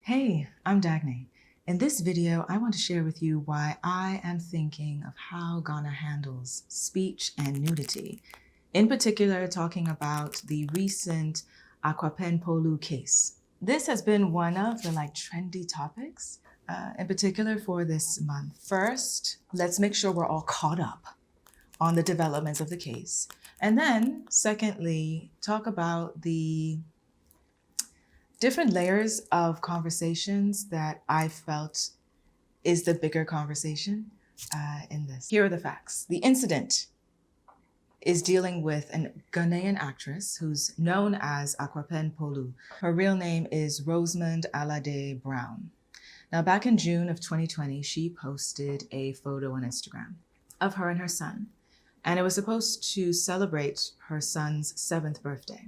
Hey, I'm Dagny. In this video, I want to share with you why I am thinking of how Ghana handles speech and nudity. In particular, talking about the recent Akuapem Poloo case. This has been one of the trendy topics, in particular for this month. First, let's make sure we're all caught up on the developments of the case. And then, secondly, talk about the different layers of conversations that I felt is the bigger conversation in this. Here are the facts. The incident is dealing with a Ghanaian actress who's known as Akuapem Poloo. Her real name is Rosamond Alade Brown. Now, back in June of 2020, she posted a photo on Instagram of her and her son, and it was supposed to celebrate her son's 7th birthday.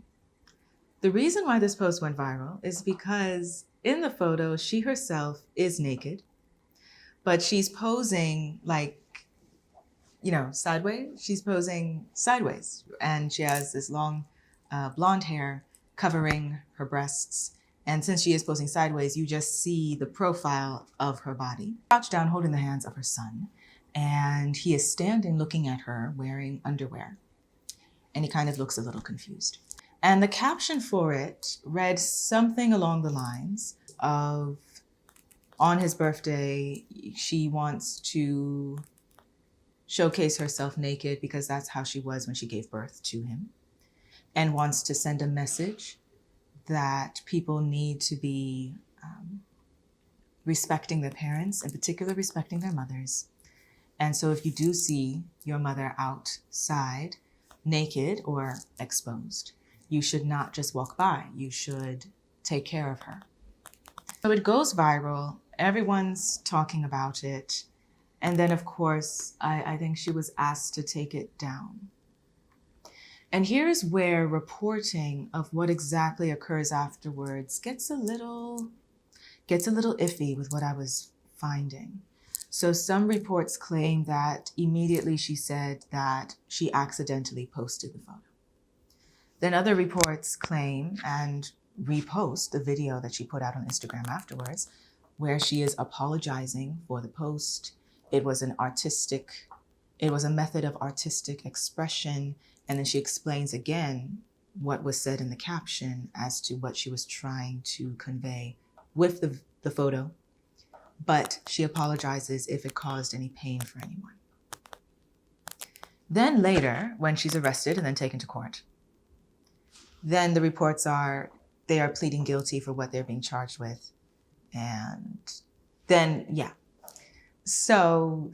The reason why this post went viral is because in the photo, she herself is naked, but she's posing sideways. She's posing sideways, and she has this long blonde hair covering her breasts. And since she is posing sideways, you just see the profile of her body. Crouched down, holding the hands of her son, and he is standing looking at her wearing underwear. And he kind of looks a little confused. And the caption for it read something along the lines of, on his birthday, she wants to showcase herself naked because that's how she was when she gave birth to him, and wants to send a message that people need to be respecting their parents, in particular respecting their mothers. And so if you do see your mother outside naked or exposed, you should not just walk by. You should take care of her. So it goes viral. Everyone's talking about it. And then, of course, I think she was asked to take it down. And here's where reporting of what exactly occurs afterwards gets a little iffy with what I was finding. So some reports claim that immediately she said that she accidentally posted the photo. Then other reports claim and repost the video that she put out on Instagram afterwards, where she is apologizing for the post. It was a method of artistic expression. And then she explains again what was said in the caption as to what she was trying to convey with the photo. But she apologizes if it caused any pain for anyone. Then later, when she's arrested and then taken to court, then the reports are they are pleading guilty for what they're being charged with. And then, yeah. So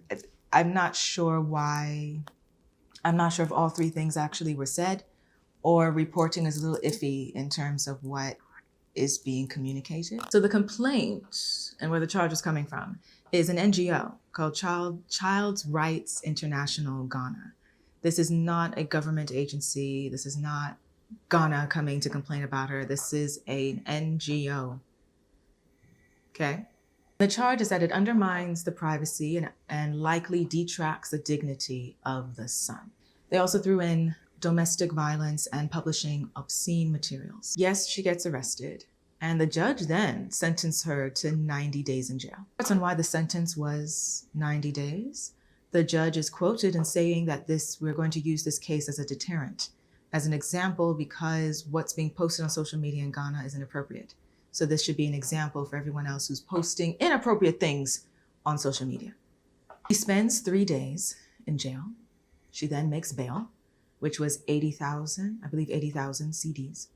I'm not sure if all three things actually were said, or reporting is a little iffy in terms of what is being communicated. So the complaint and where the charge is coming from is an NGO called Child's Rights International Ghana. This is not a government agency. This is not Ghana coming to complain about her. This is an NGO. Okay? The charge is that it undermines the privacy and likely detracts the dignity of the son. They also threw in domestic violence and publishing obscene materials. Yes, she gets arrested, and the judge then sentenced her to 90 days in jail. That's on why the sentence was 90 days. The judge is quoted in saying that we're going to use this case as a deterrent, as an example, because what's being posted on social media in Ghana is inappropriate. So this should be an example for everyone else who's posting inappropriate things on social media. She spends 3 days in jail. She then makes bail, which was 80,000 CDs.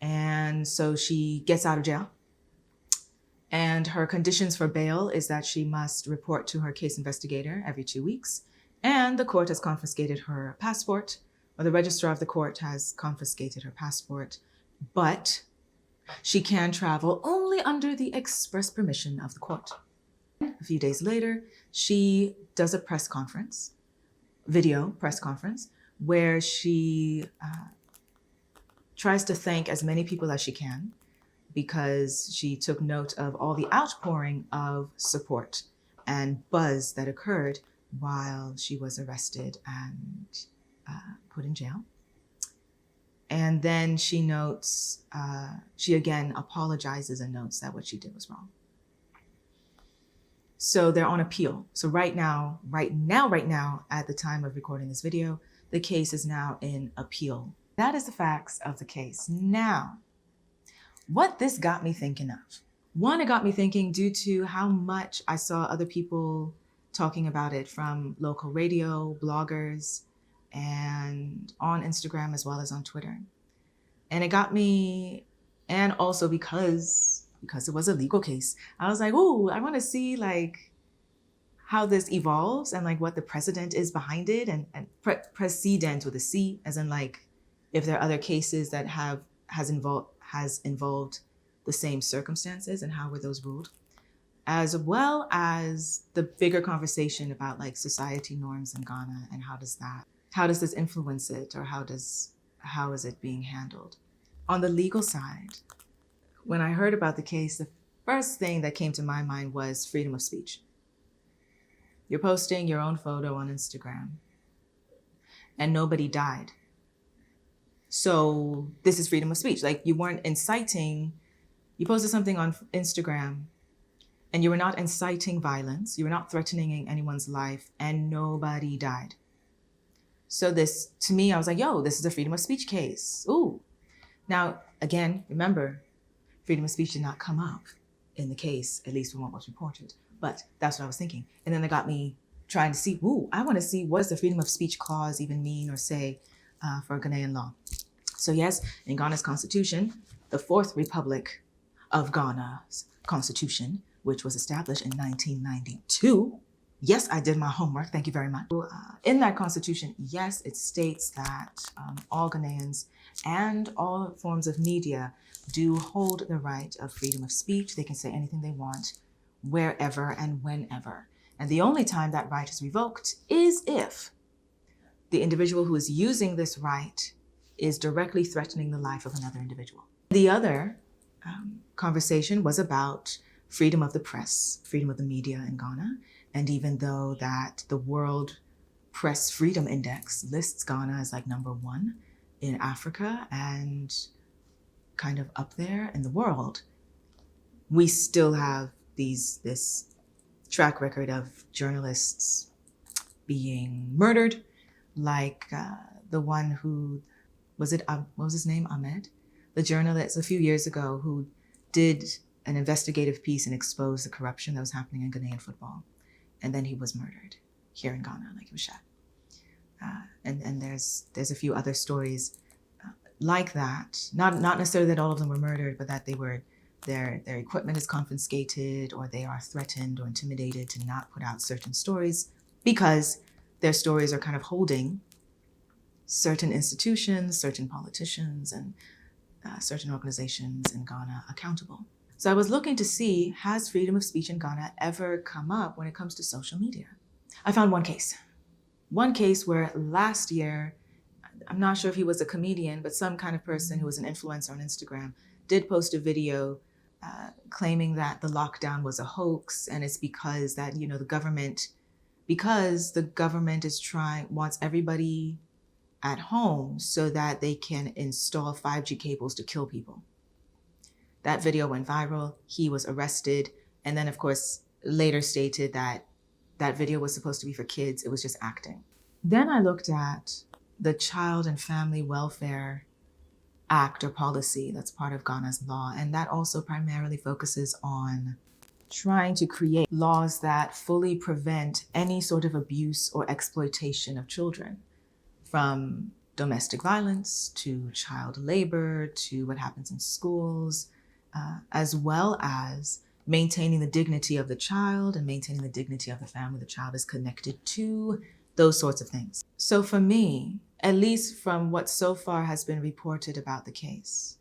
And so she gets out of jail. And her conditions for bail is that she must report to her case investigator every 2 weeks. And the court has confiscated her passport, or the registrar of the court has confiscated her passport, but she can travel only under the express permission of the court. A few days later, she does a video press conference, where she tries to thank as many people as she can, because she took note of all the outpouring of support and buzz that occurred while she was arrested and put in jail. And then she notes, she again apologizes and notes that what she did was wrong. So they're on appeal. So right now, at the time of recording this video, the case is now in appeal. That is the facts of the case. Now, what this got me thinking of. One, it got me thinking due to how much I saw other people talking about it from local radio, bloggers, and on Instagram as well as on Twitter. And it got me, and also because it was a legal case, I was like, ooh, I want to see like how this evolves and like what the precedent is behind it, and precedent with a C, as in like if there are other cases that has involved the same circumstances and how were those ruled, as well as the bigger conversation about like society norms in Ghana and how does this influence it, or how is it being handled? On the legal side, when I heard about the case, the first thing that came to my mind was freedom of speech. You're posting your own photo on Instagram and nobody died. So this is freedom of speech. Like, you weren't inciting, you posted something on Instagram and you were not inciting violence, you were not threatening anyone's life, and nobody died. So this, to me, I was like, yo, this is a freedom of speech case. Ooh. Now, again, remember, freedom of speech did not come up in the case, at least from what was reported. But that's what I was thinking. And then it got me trying to see, ooh, I want to see, what does the freedom of speech clause even mean or say for Ghanaian law? So yes, in Ghana's constitution, the Fourth Republic of Ghana's constitution, which was established in 1992. Yes, I did my homework. Thank you very much. In that constitution, yes, it states that all Ghanaians and all forms of media do hold the right of freedom of speech. They can say anything they want, wherever and whenever. And the only time that right is revoked is if the individual who is using this right is directly threatening the life of another individual. The other conversation was about freedom of the press, freedom of the media in Ghana. And even though that the World Press Freedom Index lists Ghana as like #1 in Africa and kind of up there in the world, we still have this track record of journalists being murdered, like the one who, what was his name, Ahmed? The journalist a few years ago who did an investigative piece and exposed the corruption that was happening in Ghanaian football. And then he was murdered here in Ghana, like he was shot. And there's a few other stories like that. Not necessarily that all of them were murdered, but that their equipment is confiscated, or they are threatened or intimidated to not put out certain stories because their stories are kind of holding certain institutions, certain politicians, and certain organizations in Ghana accountable. So I was looking to see, has freedom of speech in Ghana ever come up when it comes to social media? I found one case where last year, I'm not sure if he was a comedian, but some kind of person who was an influencer on Instagram did post a video claiming that the lockdown was a hoax, and it's because that, you know, the government wants everybody at home so that they can install 5G cables to kill people. That video went viral, he was arrested, and then of course later stated that that video was supposed to be for kids, it was just acting. Then I looked at the Child and Family Welfare Act or policy that's part of Ghana's law, and that also primarily focuses on trying to create laws that fully prevent any sort of abuse or exploitation of children, from domestic violence to child labor to what happens in schools, as well as maintaining the dignity of the child and maintaining the dignity of the family the child is connected to, those sorts of things. So for me, at least from what so far has been reported about the case,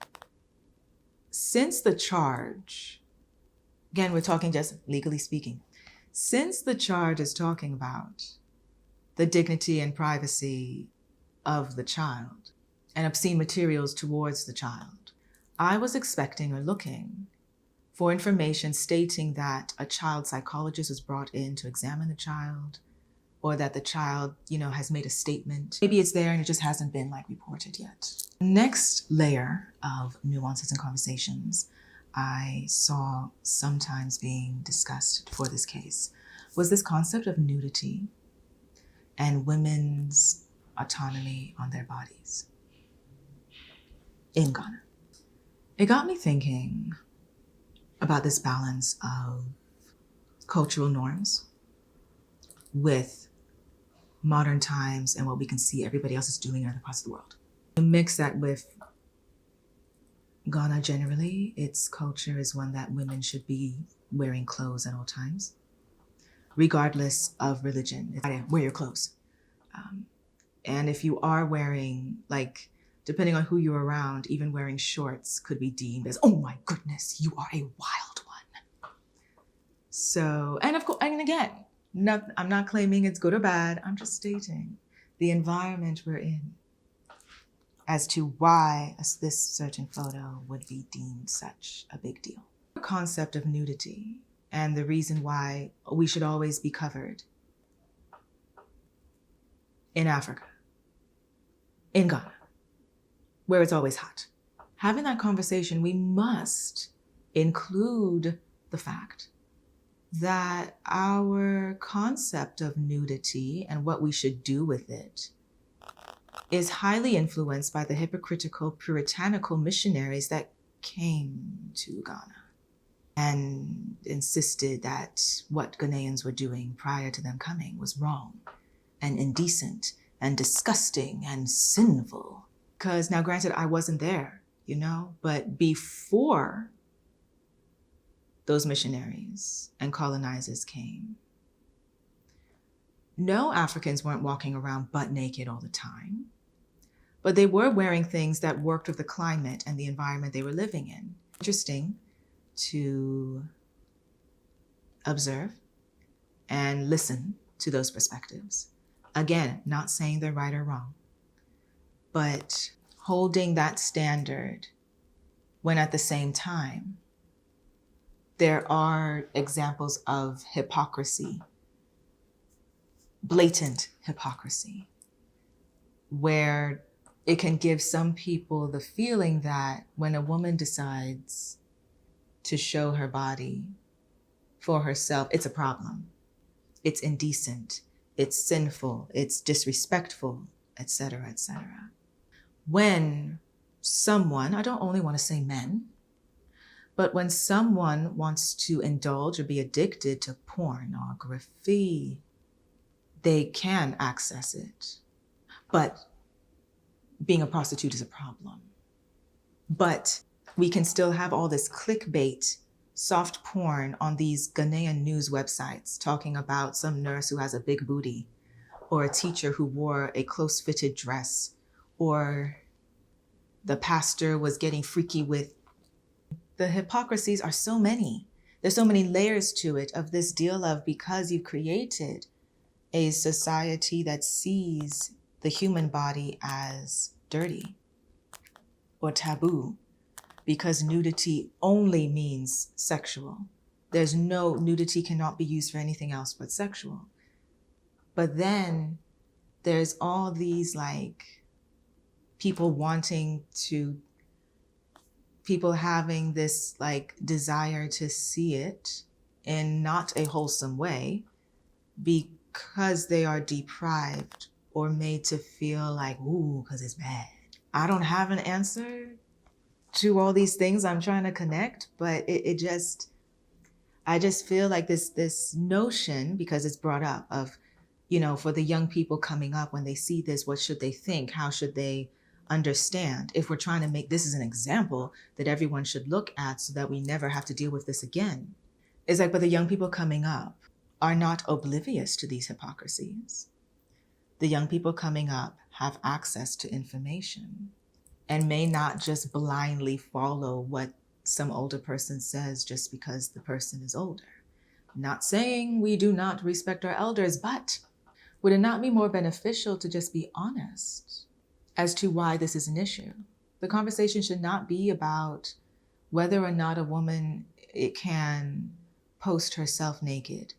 since the charge, again, we're talking just legally speaking, since the charge is talking about the dignity and privacy of the child and obscene materials towards the child, I was expecting or looking for information stating that a child psychologist was brought in to examine the child, or that the child, has made a statement. Maybe it's there and it just hasn't been reported yet. Next layer of nuances and conversations I saw sometimes being discussed for this case was this concept of nudity and women's autonomy on their bodies in Ghana. It got me thinking about this balance of cultural norms with modern times and what we can see everybody else is doing in other parts of the world. You mix that with Ghana generally, its culture is one that women should be wearing clothes at all times, regardless of religion. Wear your clothes. And if you are wearing, depending on who you're around, even wearing shorts could be deemed as, oh my goodness, you are a wild one. So, and of course, and again, I'm not claiming it's good or bad. I'm just stating the environment we're in as to why this certain photo would be deemed such a big deal. The concept of nudity and the reason why we should always be covered in Africa, in Ghana, where it's always hot. Having that conversation, we must include the fact that our concept of nudity and what we should do with it is highly influenced by the hypocritical, puritanical missionaries that came to Ghana and insisted that what Ghanaians were doing prior to them coming was wrong and indecent and disgusting and sinful. Because now, granted, I wasn't there, but before those missionaries and colonizers came, no, Africans weren't walking around butt naked all the time, but they were wearing things that worked with the climate and the environment they were living in. Interesting to observe and listen to those perspectives. Again, not saying they're right or wrong, but holding that standard when at the same time, there are examples of hypocrisy, blatant hypocrisy, where it can give some people the feeling that when a woman decides to show her body for herself, it's a problem. It's indecent, it's sinful, it's disrespectful, etc., etc. When someone, I don't only want to say men, but when someone wants to indulge or be addicted to pornography, they can access it. But being a prostitute is a problem. But we can still have all this clickbait, soft porn on these Ghanaian news websites talking about some nurse who has a big booty, or a teacher who wore a close-fitted dress, or the pastor was getting freaky with. The hypocrisies are so many. There's so many layers to it of this deal of, because you've created a society that sees the human body as dirty or taboo, because nudity only means sexual. Nudity cannot be used for anything else but sexual. But then there's all these people having this desire to see it in not a wholesome way because they are deprived or made to feel because it's bad. I don't have an answer to all these things I'm trying to connect, but I just feel like this notion, because it's brought up of, for the young people coming up, when they see this, what should they think? How should they understand? If we're trying to make this as an example that everyone should look at so that we never have to deal with this again. It's but the young people coming up are not oblivious to these hypocrisies. The young people coming up have access to information and may not just blindly follow what some older person says just because the person is older. Not saying we do not respect our elders, but would it not be more beneficial to just be honest as to why this is an issue? The conversation should not be about whether or not a woman can post herself naked.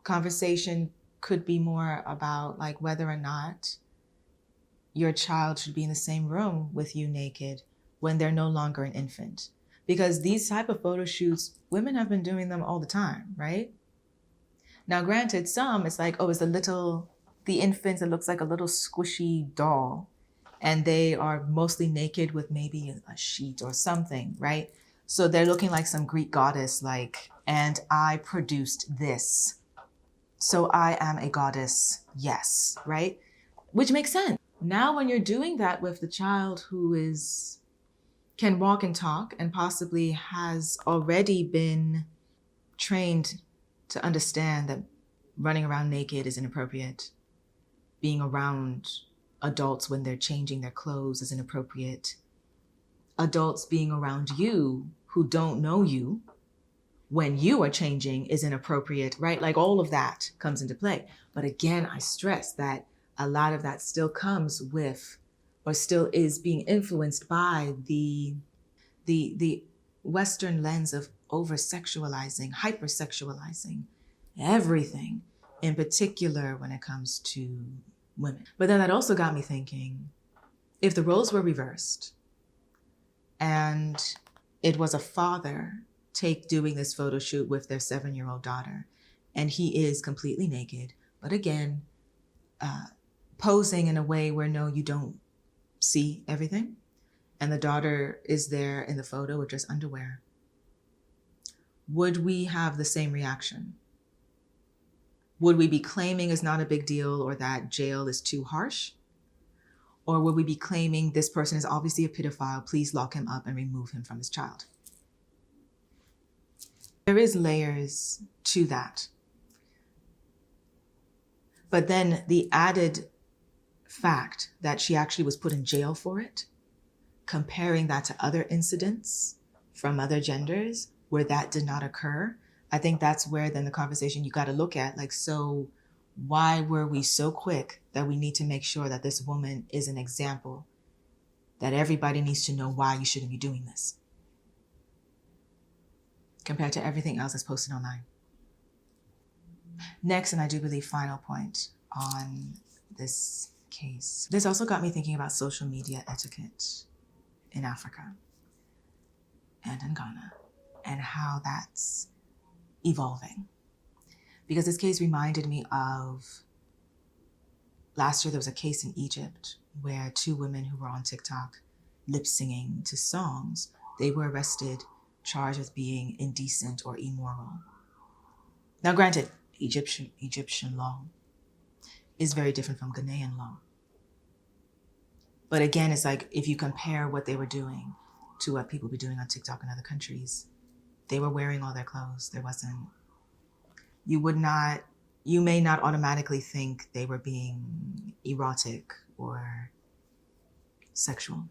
Conversation could be more about like whether or not your child should be in the same room with you naked when they're no longer an infant. Because these type of photo shoots, women have been doing them all the time, right? Now, granted, some, it's like, oh, it's the infant that looks like a little squishy doll, and they are mostly naked with maybe a sheet or something, right? So they're looking like some Greek goddess, like, and I produced this, so I am a goddess, yes, right? Which makes sense. Now, when you're doing that with the child who can walk and talk and possibly has already been trained to understand that running around naked is inappropriate, being around adults when they're changing their clothes is inappropriate, adults being around you who don't know you when you are changing is inappropriate, right? Like all of that comes into play. But again, I stress that a lot of that still comes with, or still is being influenced by the Western lens of over-sexualizing, hyper-sexualizing everything, in particular when it comes to women. But then that also got me thinking, if the roles were reversed and it was a father doing this photo shoot with their 7-year-old daughter, and he is completely naked, but again, posing in a way where no, you don't see everything, and the daughter is there in the photo with just underwear, would we have the same reaction? Would we be claiming it's not a big deal or that jail is too harsh? Or would we be claiming this person is obviously a pedophile, please lock him up and remove him from his child? There is layers to that. But then the added fact that she actually was put in jail for it, comparing that to other incidents from other genders where that did not occur, I think that's where then the conversation you got to look at, like, so why were we so quick that we need to make sure that this woman is an example, that everybody needs to know why you shouldn't be doing this, compared to everything else that's posted online. Next, and I do believe final point on this case, this also got me thinking about social media etiquette in Africa and in Ghana and how that's evolving. Because this case reminded me of last year there was a case in Egypt where 2 women who were on TikTok lip singing to songs, they were arrested, charged with being indecent or immoral. Now granted, Egyptian law is very different from Ghanaian law. But again, it's like if you compare what they were doing to what people be doing on TikTok in other countries, they were wearing all their clothes. There wasn't, you may not automatically think they were being erotic or sexual.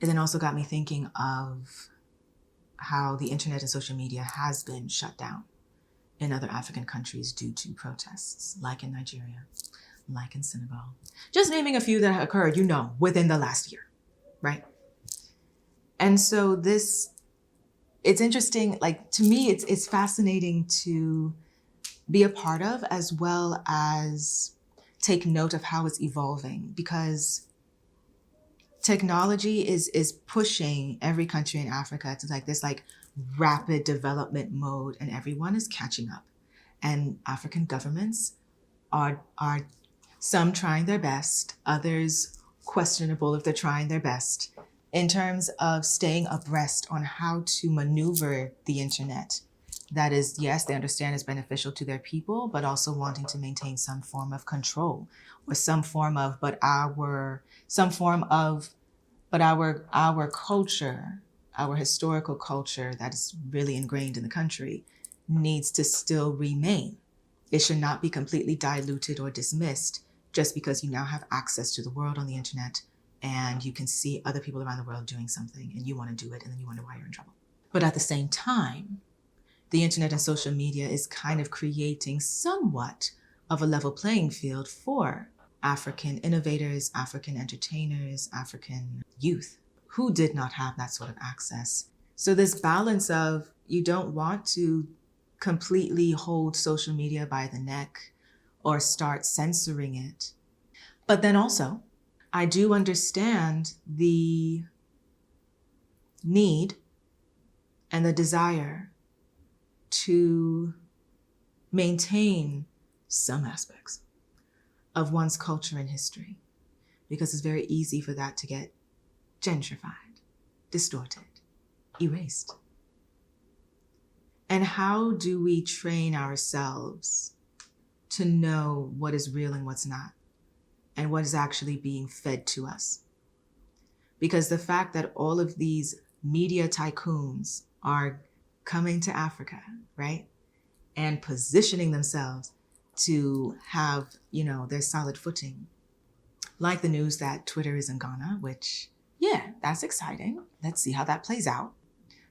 It then also got me thinking of how the internet and social media has been shut down in other African countries due to protests, like in Nigeria, like in Senegal. Just naming a few that occurred, within the last year, right? And so it's interesting, like to me, it's fascinating to be a part of, as well as take note of how it's evolving, because technology is pushing every country in Africa to this rapid development mode, and everyone is catching up. And African governments are some trying their best, others questionable if they're trying their best, in terms of staying abreast on how to maneuver the internet. That is, yes, they understand it's beneficial to their people, but also wanting to maintain some form of control, or our culture, our historical culture that is really ingrained in the country needs to still remain. It should not be completely diluted or dismissed just because you now have access to the world on the internet and you can see other people around the world doing something and you want to do it and then you wonder why you're in trouble. But at the same time, the internet and social media is kind of creating somewhat of a level playing field for African innovators, African entertainers, African youth who did not have that sort of access. So this balance of, you don't want to completely hold social media by the neck or start censoring it. But then also, I do understand the need and the desire to maintain some aspects of one's culture and history, because it's very easy for that to get gentrified, distorted, erased. And how do we train ourselves to know what is real and what's not, and what is actually being fed to us? Because the fact that all of these media tycoons are coming to Africa, right, and positioning themselves to have, their solid footing, like the news that Twitter is in Ghana, which, yeah, that's exciting. Let's see how that plays out.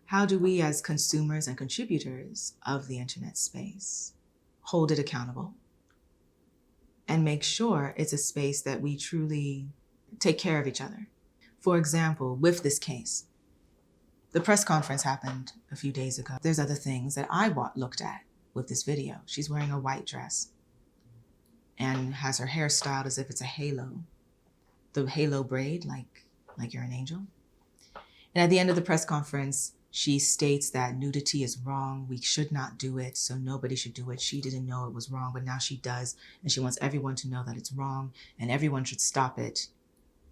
How do we as consumers and contributors of the internet space hold it accountable and make sure it's a space that we truly take care of each other? For example, with this case, the press conference happened a few days ago. There's other things that I looked at with this video. She's wearing a white dress and has her hair styled as if it's a halo. The halo braid, like you're an angel. And at the end of the press conference, she states that nudity is wrong. We should not do it, so nobody should do it. She didn't know it was wrong, but now she does. And she wants everyone to know that it's wrong and everyone should stop it.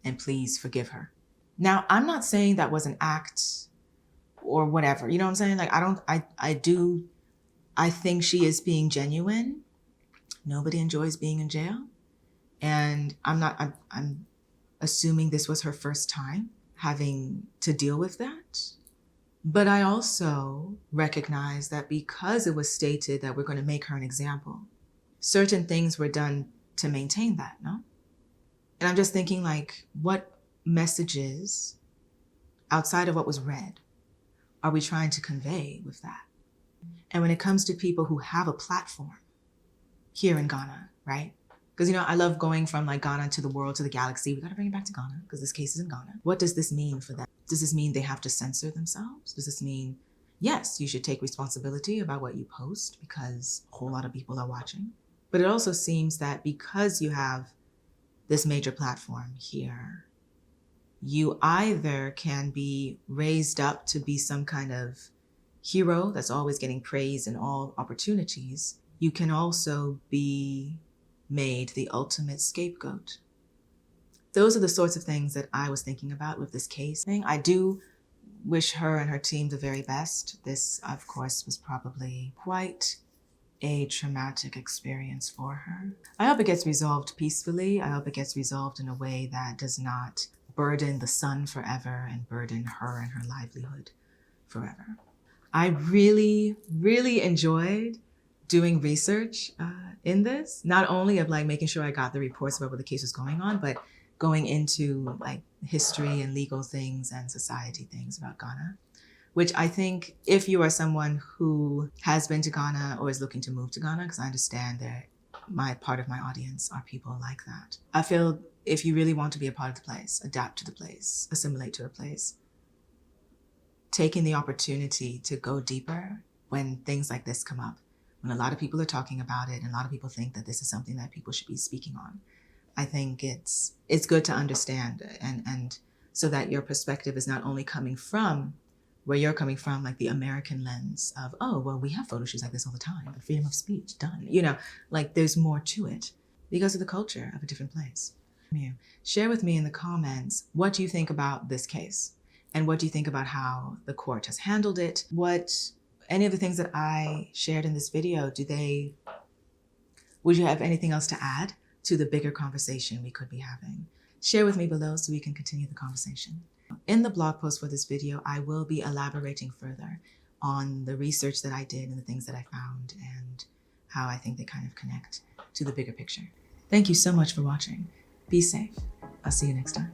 And please forgive her. Now, I'm not saying that was an act or whatever. You know what I'm saying? Like, I think she is being genuine. Nobody enjoys being in jail. And I'm assuming this was her first time having to deal with that. But I also recognize that because it was stated that we're going to make her an example, certain things were done to maintain that, no? And I'm just thinking, like, what messages outside of what was read are we trying to convey with that? And when it comes to people who have a platform here in Ghana, right? Because, I love going from like Ghana to the world, to the galaxy. We got to bring it back to Ghana because this case is in Ghana. What does this mean for them? Does this mean they have to censor themselves? Does this mean, yes, you should take responsibility about what you post because a whole lot of people are watching? But it also seems that because you have this major platform here, you either can be raised up to be some kind of hero that's always getting praise in all opportunities. You can also be made the ultimate scapegoat. Those are the sorts of things that I was thinking about with this case. I do wish her and her team the very best. This, of course, was probably quite a traumatic experience for her. I hope it gets resolved peacefully. I hope it gets resolved in a way that does not burden the son forever and burden her and her livelihood forever. I really, really enjoyed doing research in this, not only of like making sure I got the reports about what the case was going on, but going into like history and legal things and society things about Ghana, which I think if you are someone who has been to Ghana or is looking to move to Ghana, because I understand that part of my audience are people like that. I feel if you really want to be a part of the place, adapt to the place, assimilate to a place, taking the opportunity to go deeper when things like this come up, when a lot of people are talking about it and a lot of people think that this is something that people should be speaking on. I think it's good to understand and so that your perspective is not only coming from where you're coming from, like the American lens of, oh, well, we have photo shoots like this all the time, freedom of speech, done. Like there's more to it because of the culture of a different place. Share with me in the comments, what do you think about this case? And what do you think about how the court has handled it? Any of the things that I shared in this video, would you have anything else to add to the bigger conversation we could be having? Share with me below so we can continue the conversation. In the blog post for this video, I will be elaborating further on the research that I did and the things that I found and how I think they kind of connect to the bigger picture. Thank you so much for watching. Be safe. I'll see you next time.